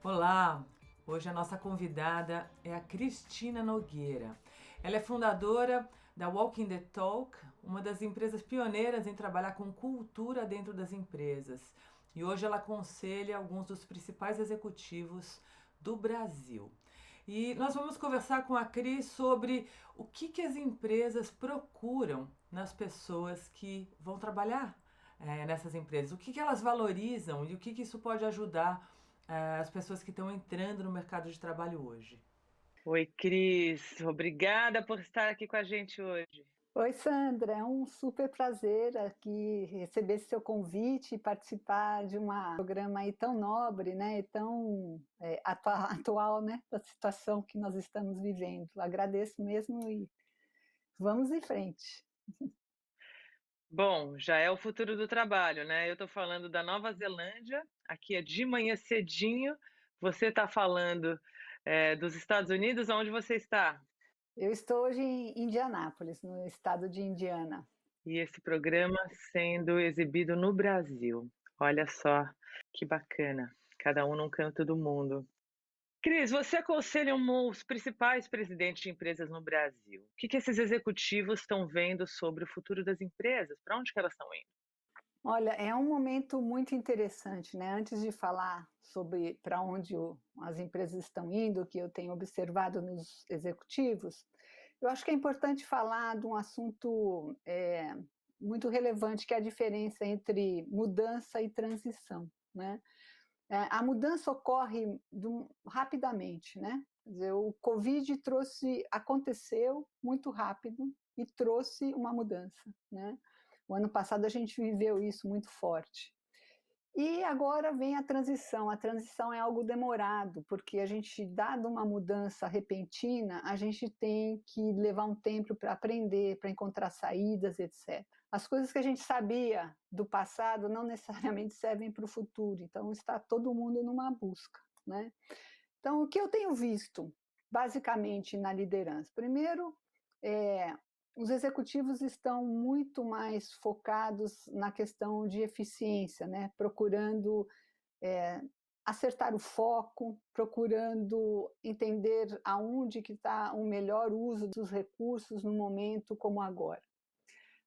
Olá! Hoje a nossa convidada é a Cristina Nogueira. Ela é fundadora da Walking the Talk, uma das empresas pioneiras em trabalhar com cultura dentro das empresas. E hoje ela aconselha alguns dos principais executivos do Brasil. E nós vamos conversar com a Cris sobre o que as empresas procuram nas pessoas que vão trabalhar nessas empresas, o que elas valorizam e o que isso pode ajudar as pessoas que estão entrando no mercado de trabalho hoje. Oi, Cris, obrigada por estar aqui com a gente hoje. Oi, Sandra, é um super prazer aqui receber esse seu convite e participar de um programa aí tão nobre, né, e tão atual, né, da situação que nós estamos vivendo. Agradeço mesmo e vamos em frente. Bom, já é o futuro do trabalho, né? Eu estou falando da Nova Zelândia, aqui é de manhã cedinho. Você está falando dos Estados Unidos, onde você está? Eu estou hoje em Indianápolis, no estado de Indiana. E esse programa sendo exibido no Brasil. Olha só que bacana, cada um num canto do mundo. Cris, você aconselha os principais presidentes de empresas no Brasil. O que esses executivos estão vendo sobre o futuro das empresas? Para onde que elas estão indo? Olha, é um momento muito interessante, né? Antes de falar sobre para onde as empresas estão indo, que eu tenho observado nos executivos, eu acho que é importante falar de um assunto muito relevante, que é a diferença entre mudança e transição, né? A mudança ocorre rapidamente, né? Quer dizer, o Covid aconteceu muito rápido e trouxe uma mudança, né? O ano passado a gente viveu isso muito forte. E agora vem a transição. A transição é algo demorado, porque a gente, dado uma mudança repentina, a gente tem que levar um tempo para aprender, para encontrar saídas, etc. As coisas que a gente sabia do passado não necessariamente servem para o futuro, então está todo mundo numa busca, né? Então, o que eu tenho visto, basicamente, na liderança? Primeiro, os executivos estão muito mais focados na questão de eficiência, né? Procurando acertar o foco, procurando entender aonde que está o melhor uso dos recursos no momento como agora.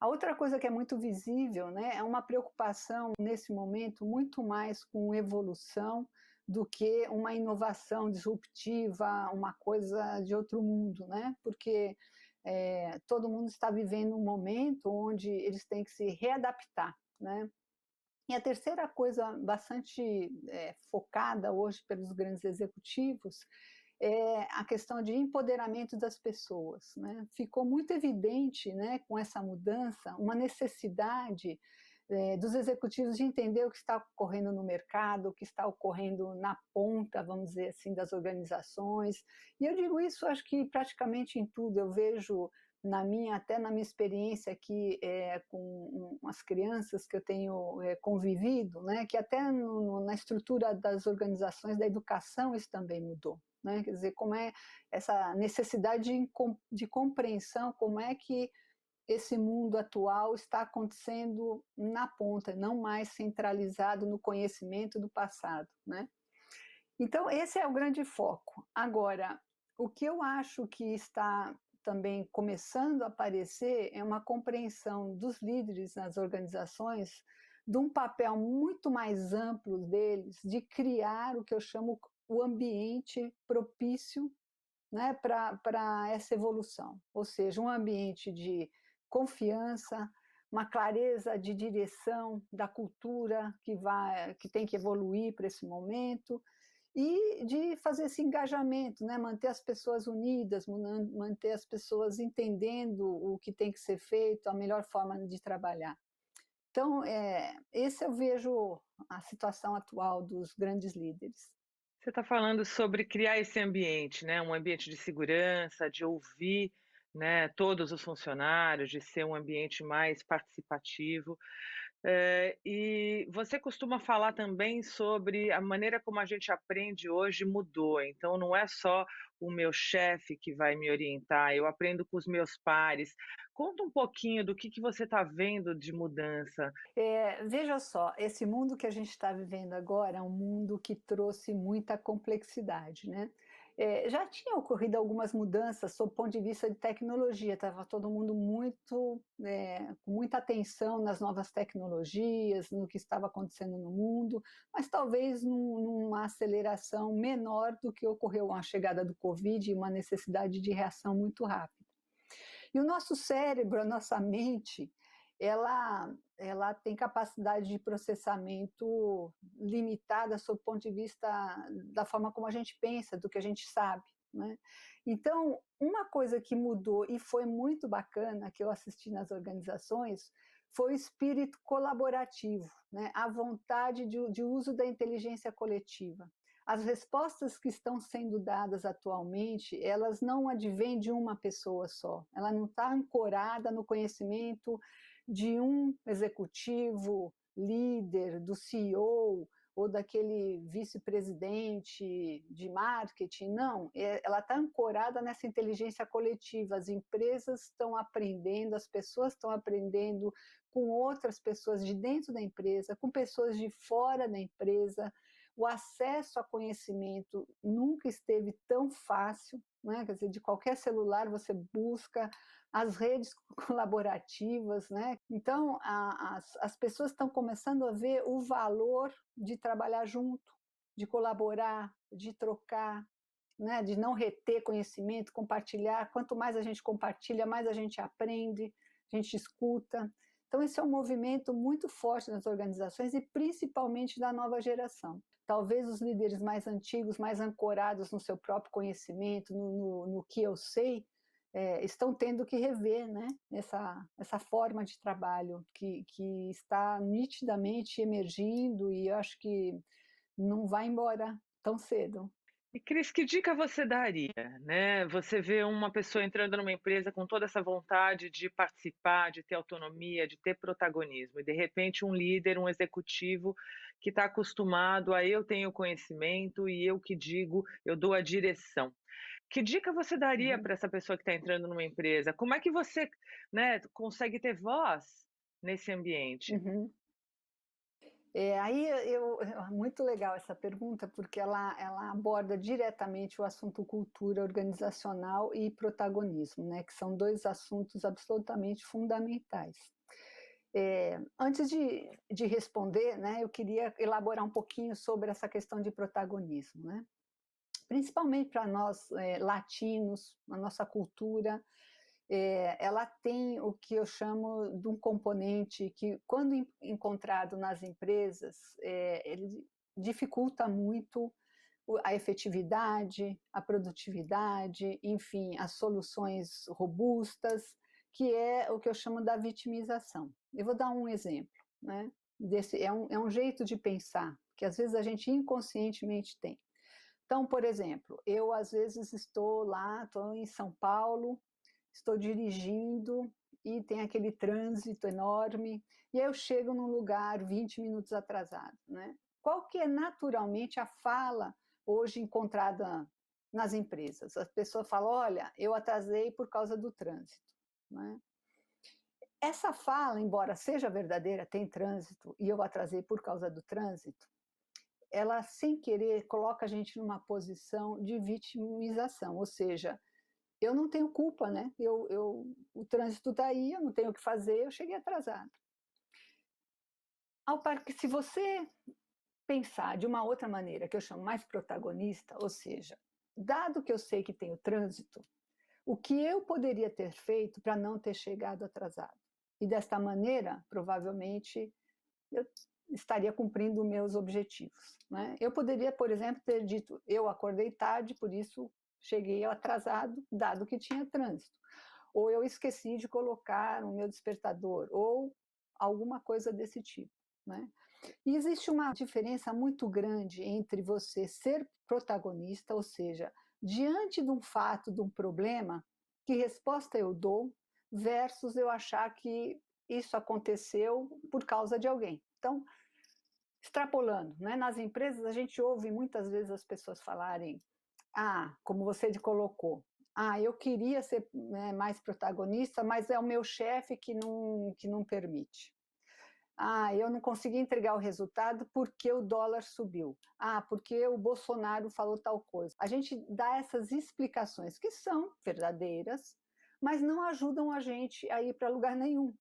A outra coisa que é muito visível, né, é uma preocupação nesse momento muito mais com evolução do que uma inovação disruptiva, uma coisa de outro mundo, né? Porque todo mundo está vivendo um momento onde eles têm que se readaptar, né? E a terceira coisa bastante focada hoje pelos grandes executivos é a questão de empoderamento das pessoas, né? Ficou muito evidente, né, com essa mudança, uma necessidade dos executivos de entender o que está ocorrendo no mercado, o que está ocorrendo na ponta, vamos dizer assim, das organizações. E eu digo isso, acho que praticamente em tudo. Eu vejo até na minha experiência aqui com as crianças que eu tenho convivido, né, que até na estrutura das organizações da educação isso também mudou. Né? Quer dizer, como é essa necessidade de compreensão, como é que esse mundo atual está acontecendo na ponta, não mais centralizado no conhecimento do passado, né? Então, esse é o grande foco. Agora, o que eu acho que está também começando a aparecer é uma compreensão dos líderes nas organizações de um papel muito mais amplo deles de criar o que eu chamo o ambiente propício, né, para essa evolução, ou seja, um ambiente de confiança, uma clareza de direção da cultura que tem que evoluir para esse momento, e de fazer esse engajamento, né? Manter as pessoas unidas, manter as pessoas entendendo o que tem que ser feito, a melhor forma de trabalhar. Então, esse eu vejo a situação atual dos grandes líderes. Você está falando sobre criar esse ambiente, né? Um ambiente de segurança, de ouvir, né, todos os funcionários, de ser um ambiente mais participativo. E você costuma falar também sobre a maneira como a gente aprende hoje mudou, então não é só o meu chefe que vai me orientar, eu aprendo com os meus pares. Conta um pouquinho do que você está vendo de mudança. Veja só, esse mundo que a gente está vivendo agora é um mundo que trouxe muita complexidade, né? Já tinha ocorrido algumas mudanças sob o ponto de vista de tecnologia, estava todo mundo com muita atenção nas novas tecnologias, no que estava acontecendo no mundo, mas talvez numa aceleração menor do que ocorreu com a chegada do Covid e uma necessidade de reação muito rápida. E o nosso cérebro, a nossa mente, ela tem capacidade de processamento limitada sob o ponto de vista da forma como a gente pensa, do que a gente sabe, né? Então, uma coisa que mudou e foi muito bacana, que eu assisti nas organizações, foi o espírito colaborativo, né? A vontade de uso da inteligência coletiva. As respostas que estão sendo dadas atualmente, elas não advêm de uma pessoa só. Ela não está ancorada no conhecimento de um executivo, líder, do CEO ou daquele vice-presidente de marketing. Não, ela está ancorada nessa inteligência coletiva. As empresas estão aprendendo, as pessoas estão aprendendo com outras pessoas de dentro da empresa, com pessoas de fora da empresa. O acesso a conhecimento nunca esteve tão fácil, né? Quer dizer, de qualquer celular você busca, as redes colaborativas, né? Então, as pessoas estão começando a ver o valor de trabalhar junto, de colaborar, de trocar, né? De não reter conhecimento, compartilhar. Quanto mais a gente compartilha, mais a gente aprende, a gente escuta. Então, esse é um movimento muito forte nas organizações e principalmente da nova geração. Talvez os líderes mais antigos, mais ancorados no seu próprio conhecimento, no que eu sei, estão tendo que rever, né, essa forma de trabalho que está nitidamente emergindo e eu acho que não vai embora tão cedo. E Cris, que dica você daria, né? Você vê uma pessoa entrando numa empresa com toda essa vontade de participar, de ter autonomia, de ter protagonismo, e de repente um líder, um executivo que está acostumado a eu tenho conhecimento e eu que digo, eu dou a direção. Que dica você daria Uhum. para essa pessoa que está entrando numa empresa? Como é que você, né, consegue ter voz nesse ambiente? Uhum. Muito legal essa pergunta, porque ela aborda diretamente o assunto cultura organizacional e protagonismo, né, que são dois assuntos absolutamente fundamentais. Antes de responder, né, eu queria elaborar um pouquinho sobre essa questão de protagonismo, né? Principalmente para nós latinos, a nossa cultura, ela tem o que eu chamo de um componente que, quando encontrado nas empresas, ele dificulta muito a efetividade, a produtividade, enfim, as soluções robustas, que é o que eu chamo da vitimização. Eu vou dar um exemplo, né? É um jeito de pensar que às vezes a gente inconscientemente tem. Então, por exemplo, eu às vezes estou em São Paulo, estou dirigindo e tem aquele trânsito enorme, e aí eu chego num lugar 20 minutos atrasado, né? Qual que é naturalmente a fala hoje encontrada nas empresas? As pessoas falam, olha, eu atrasei por causa do trânsito, né? Essa fala, embora seja verdadeira, tem trânsito e eu atrasei por causa do trânsito, ela, sem querer, coloca a gente numa posição de vitimização, ou seja, eu não tenho culpa, né? O trânsito está aí, eu não tenho o que fazer, eu cheguei atrasado. Se você pensar de uma outra maneira, que eu chamo mais protagonista, ou seja, dado que eu sei que tem o trânsito, o que eu poderia ter feito para não ter chegado atrasado? E desta maneira, provavelmente, eu estaria cumprindo meus objetivos, né? Eu poderia, por exemplo, ter dito, eu acordei tarde, por isso cheguei atrasado, dado que tinha trânsito. Ou eu esqueci de colocar o meu despertador, ou alguma coisa desse tipo, né? E existe uma diferença muito grande entre você ser protagonista, ou seja, diante de um fato, de um problema, que resposta eu dou, versus eu achar que isso aconteceu por causa de alguém. Então, extrapolando, né? Nas empresas a gente ouve muitas vezes as pessoas falarem, como você colocou, eu queria ser, né, mais protagonista, mas é o meu chefe que não permite. Eu não consegui entregar o resultado porque o dólar subiu. Porque o Bolsonaro falou tal coisa. A gente dá essas explicações que são verdadeiras, mas não ajudam a gente a ir para lugar nenhum.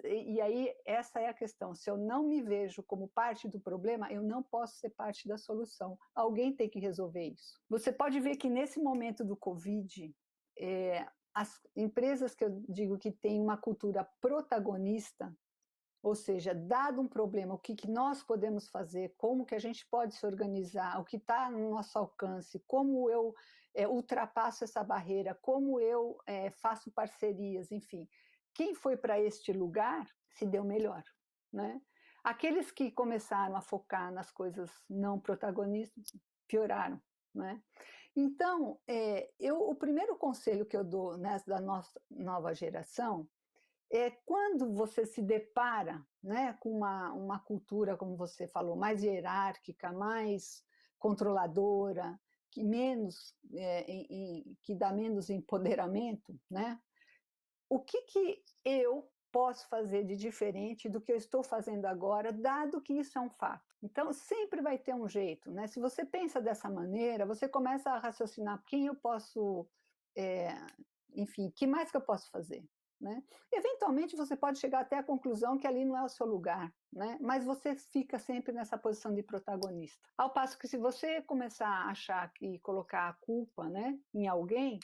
E aí, essa é a questão. Se eu não me vejo como parte do problema, eu não posso ser parte da solução. Alguém tem que resolver isso. Você pode ver que nesse momento do Covid, as empresas que eu digo que têm uma cultura protagonista, ou seja, dado um problema, o que nós podemos fazer, como que a gente pode se organizar, o que está no nosso alcance, como eu ultrapasso essa barreira, como eu faço parcerias, enfim. Quem foi para este lugar se deu melhor, né? Aqueles que começaram a focar nas coisas não protagonistas pioraram, né? Então, o primeiro conselho que eu dou, né, da nossa nova geração quando você se depara, né, com uma cultura, como você falou, mais hierárquica, mais controladora, que dá menos empoderamento, né? O que eu posso fazer de diferente do que eu estou fazendo agora, dado que isso é um fato? Então, sempre vai ter um jeito, né? Se você pensa dessa maneira, você começa a raciocinar quem eu posso, enfim, que mais que eu posso fazer? Né? Eventualmente você pode chegar até a conclusão que ali não é o seu lugar, né? Mas você fica sempre nessa posição de protagonista. Ao passo que se você começar a achar e colocar a culpa, né, em alguém,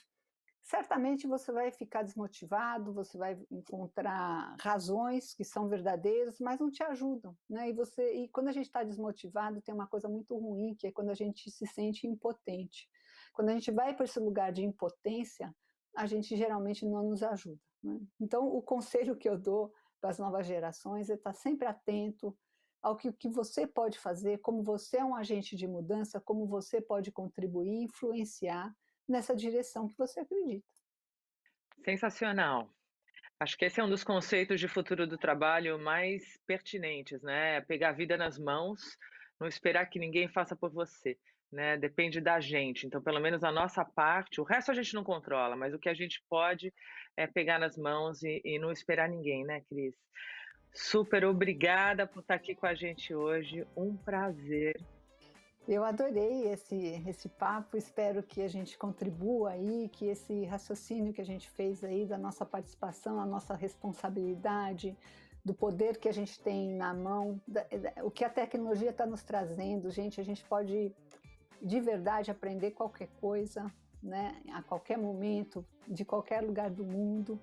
certamente você vai ficar desmotivado, você vai encontrar razões que são verdadeiras, mas não te ajudam, né? E quando a gente está desmotivado, tem uma coisa muito ruim, que é quando a gente se sente impotente. Quando a gente vai para esse lugar de impotência, a gente geralmente não nos ajuda, né? Então, o conselho que eu dou para as novas gerações é estar sempre atento ao que você pode fazer, como você é um agente de mudança, como você pode contribuir, influenciar nessa direção que você acredita. Sensacional. Acho que esse é um dos conceitos de futuro do trabalho mais pertinentes, né? Pegar a vida nas mãos, não esperar que ninguém faça por você, né? Depende da gente. Então, pelo menos a nossa parte, o resto a gente não controla, mas o que a gente pode é pegar nas mãos e não esperar ninguém, né, Cris? Super obrigada por estar aqui com a gente hoje. Um prazer. Eu adorei esse papo, espero que a gente contribua aí, que esse raciocínio que a gente fez aí da nossa participação, a nossa responsabilidade, do poder que a gente tem na mão, o que a tecnologia está nos trazendo, gente, a gente pode de verdade aprender qualquer coisa, né, a qualquer momento, de qualquer lugar do mundo.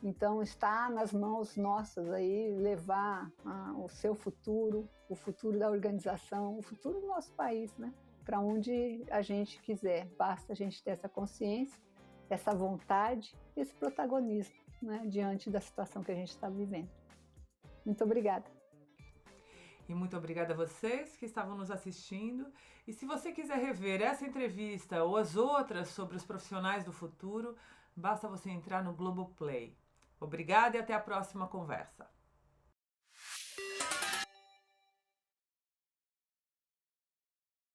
Então, está nas mãos nossas aí levar o seu futuro, o futuro da organização, o futuro do nosso país, né? Para onde a gente quiser. Basta a gente ter essa consciência, essa vontade, esse protagonismo, né? Diante da situação que a gente está vivendo. Muito obrigada. E muito obrigada a vocês que estavam nos assistindo. E se você quiser rever essa entrevista ou as outras sobre os profissionais do futuro, basta você entrar no Globoplay. Obrigada e até a próxima conversa.